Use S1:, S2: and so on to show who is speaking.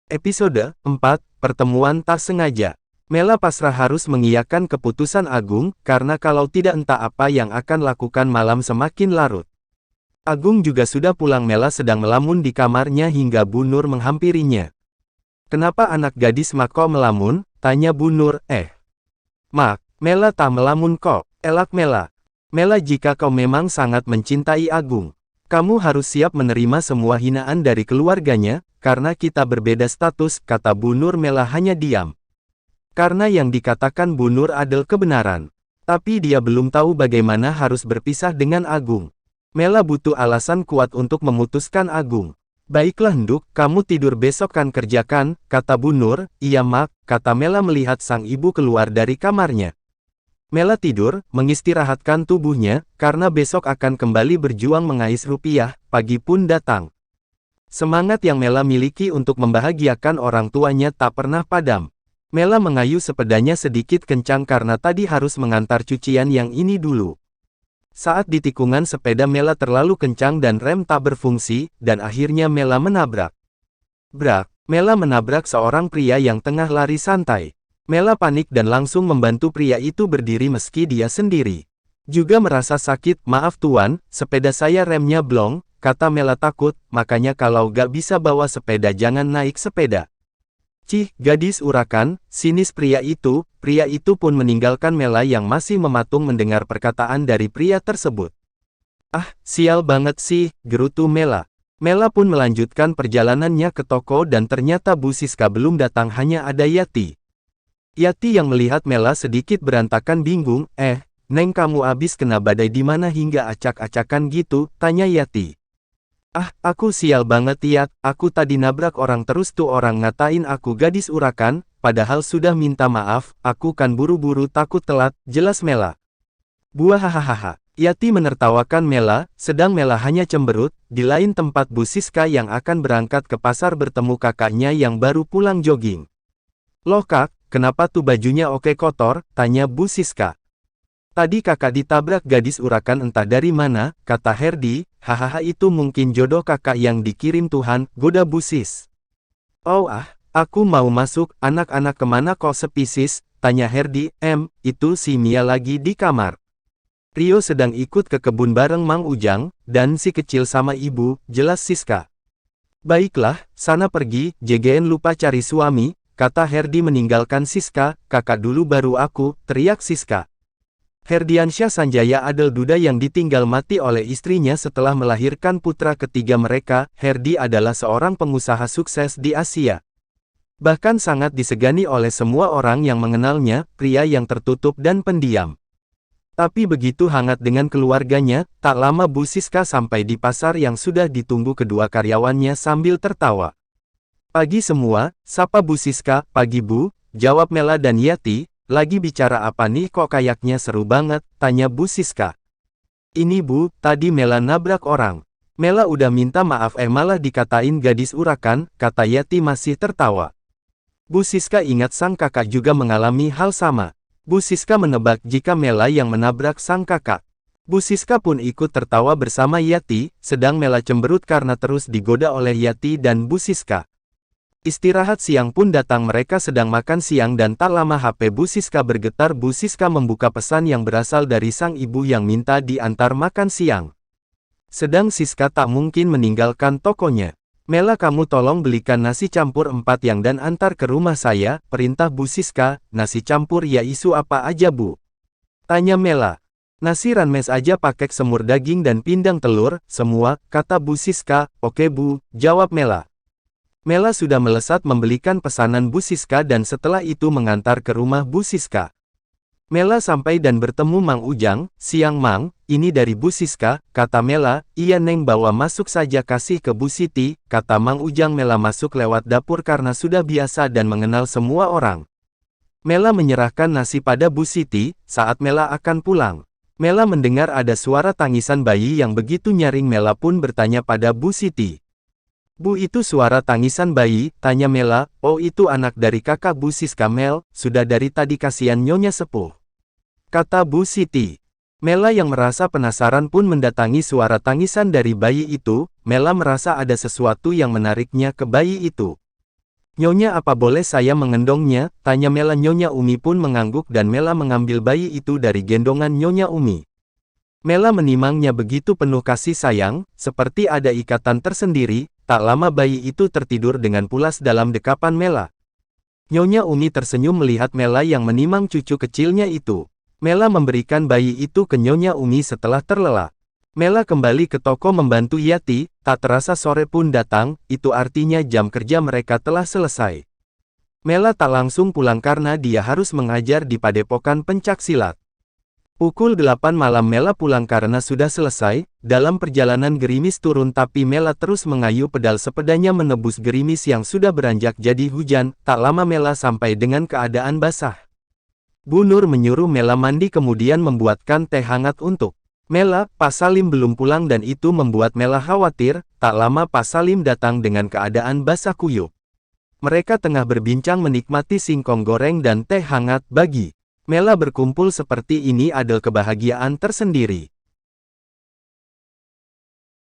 S1: Episode 4, Pertemuan Tak Sengaja. Mela pasrah harus mengiyakan keputusan Agung, karena kalau tidak entah apa yang akan lakukan malam semakin larut. Agung juga sudah pulang. Mela sedang melamun di kamarnya hingga Bu Nur menghampirinya. "Kenapa anak gadis Mak kok melamun?" tanya Bu Nur. Mak, Mela tak melamun kok," elak Mela. "Mela, jika kau memang sangat mencintai Agung, kamu harus siap menerima semua hinaan dari keluarganya, karena kita berbeda status," kata Bu Nur. Mela hanya diam. Karena yang dikatakan Bu Nur adalah kebenaran. Tapi dia belum tahu bagaimana harus berpisah dengan Agung. Mela butuh alasan kuat untuk memutuskan Agung. "Baiklah Nduk, kamu tidur besok kan kerjakan," kata Bu Nur. "Iya Mak," kata Mela melihat sang ibu keluar dari kamarnya. Mela tidur, mengistirahatkan tubuhnya, karena besok akan kembali berjuang mengais rupiah. Pagi pun datang. Semangat yang Mela miliki untuk membahagiakan orang tuanya tak pernah padam. Mela mengayuh sepedanya sedikit kencang karena tadi harus mengantar cucian yang ini dulu. Saat di tikungan sepeda Mela terlalu kencang dan rem tak berfungsi, dan akhirnya Mela menabrak. Brak! Mela menabrak seorang pria yang tengah lari santai. Mela panik dan langsung membantu pria itu berdiri meski dia sendiri juga merasa sakit. "Maaf Tuan, sepeda saya remnya blong," kata Mela takut, "makanya kalau gak bisa bawa sepeda jangan naik sepeda." "Cih, gadis urakan," sinis pria itu. Pria itu pun meninggalkan Mela yang masih mematung mendengar perkataan dari pria tersebut. "Ah, sial banget sih," gerutu Mela. Mela pun melanjutkan perjalanannya ke toko dan ternyata Bu Siska belum datang, hanya ada Yati. Yati yang melihat Mela sedikit berantakan bingung. Neng, kamu abis kena badai di mana hingga acak-acakan gitu?" tanya Yati. "Ah, aku sial banget Yat, aku tadi nabrak orang terus tuh orang ngatain aku gadis urakan, padahal sudah minta maaf, aku kan buru-buru takut telat," jelas Mela. "Buahahaha." Yati menertawakan Mela, sedang Mela hanya cemberut. Di lain tempat Bu Siska yang akan berangkat ke pasar bertemu kakaknya yang baru pulang jogging. "Loh Kak, kenapa tuh bajunya oke kotor?" tanya Bu Siska. "Tadi kakak ditabrak gadis urakan entah dari mana," kata Herdi. "Hahaha, itu mungkin jodoh kakak yang dikirim Tuhan," goda Bu Sis. "Oh aku mau masuk." "Anak-anak kemana kok sepi Sis?" tanya Herdi. Itu si Mia lagi di kamar. Rio sedang ikut ke kebun bareng Mang Ujang, dan si kecil sama ibu," jelas Siska. "Baiklah, sana pergi, JGN lupa cari suami," kata Herdi meninggalkan Siska. "Kakak dulu baru aku," teriak Siska. Herdiansyah Sanjaya adalah duda yang ditinggal mati oleh istrinya setelah melahirkan putra ketiga mereka. Herdi adalah seorang pengusaha sukses di Asia. Bahkan sangat disegani oleh semua orang yang mengenalnya, pria yang tertutup dan pendiam. Tapi begitu hangat dengan keluarganya. Tak lama Bu Siska sampai di pasar yang sudah ditunggu kedua karyawannya sambil tertawa. "Pagi semua," sapa Bu Siska. "Pagi Bu," jawab Mela dan Yati. "Lagi bicara apa nih kok kayaknya seru banget?" tanya Bu Siska. "Ini Bu, tadi Mela nabrak orang." "Mela udah minta maaf malah dikatain gadis urakan," kata Yati masih tertawa. Bu Siska ingat sang kakak juga mengalami hal sama. Bu Siska menebak jika Mela yang menabrak sang kakak. Bu Siska pun ikut tertawa bersama Yati, sedang Mela cemberut karena terus digoda oleh Yati dan Bu Siska. Istirahat siang pun datang. Mereka sedang makan siang dan tak lama HP Bu Siska bergetar. Bu Siska membuka pesan yang berasal dari sang ibu yang minta diantar makan siang. Sedang Siska tak mungkin meninggalkan tokonya. "Mela, kamu tolong belikan nasi campur 4 yang dan antar ke rumah saya," perintah Bu Siska. "Nasi campur ya isu apa aja Bu?" tanya Mela. "Nasi rames aja pakai semur daging dan pindang telur, semua," kata Bu Siska. "Oke Bu," jawab Mela. Mela sudah melesat membelikan pesanan Bu Siska dan setelah itu mengantar ke rumah Bu Siska. Mela sampai dan bertemu Mang Ujang. "Siang Mang, ini dari Bu Siska," kata Mela. "Iya Neng, bawa masuk saja, kasih ke Bu Siti," kata Mang Ujang. Mela masuk lewat dapur karena sudah biasa dan mengenal semua orang. Mela menyerahkan nasi pada Bu Siti. Saat Mela akan pulang, Mela mendengar ada suara tangisan bayi yang begitu nyaring. Mela pun bertanya pada Bu Siti. "Bu, itu suara tangisan bayi?" tanya Mela. "Oh, itu anak dari kakak Bu Siska Mel, sudah dari tadi, kasihan nyonya sepuh," kata Bu Siti. Mela yang merasa penasaran pun mendatangi suara tangisan dari bayi itu. Mela merasa ada sesuatu yang menariknya ke bayi itu. Nyonya, apa boleh saya mengendongnya? Tanya Mela. Nyonya Umi pun mengangguk dan Mela mengambil bayi itu dari gendongan Nyonya Umi. Mela menimangnya begitu penuh kasih sayang, seperti ada ikatan tersendiri. Tak lama bayi itu tertidur dengan pulas dalam dekapan Mela. Nyonya Umi tersenyum melihat Mela yang menimang cucu kecilnya itu. Mela memberikan bayi itu ke Nyonya Umi setelah terlelap. Mela kembali ke toko membantu Yati. Tak terasa sore pun datang, itu artinya jam kerja mereka telah selesai. Mela tak langsung pulang karena dia harus mengajar di padepokan pencaksilat. Pukul 8 malam Mela pulang karena sudah selesai. Dalam perjalanan gerimis turun tapi Mela terus mengayuh pedal sepedanya menebus gerimis yang sudah beranjak jadi hujan. Tak lama Mela sampai dengan keadaan basah. Bu Nur menyuruh Mela mandi kemudian membuatkan teh hangat untuk Mela. Pak Salim belum pulang dan itu membuat Mela khawatir. Tak lama Pak Salim datang dengan keadaan basah kuyup. Mereka tengah berbincang menikmati singkong goreng dan teh hangat. Bagi Mela berkumpul seperti ini adalah kebahagiaan tersendiri.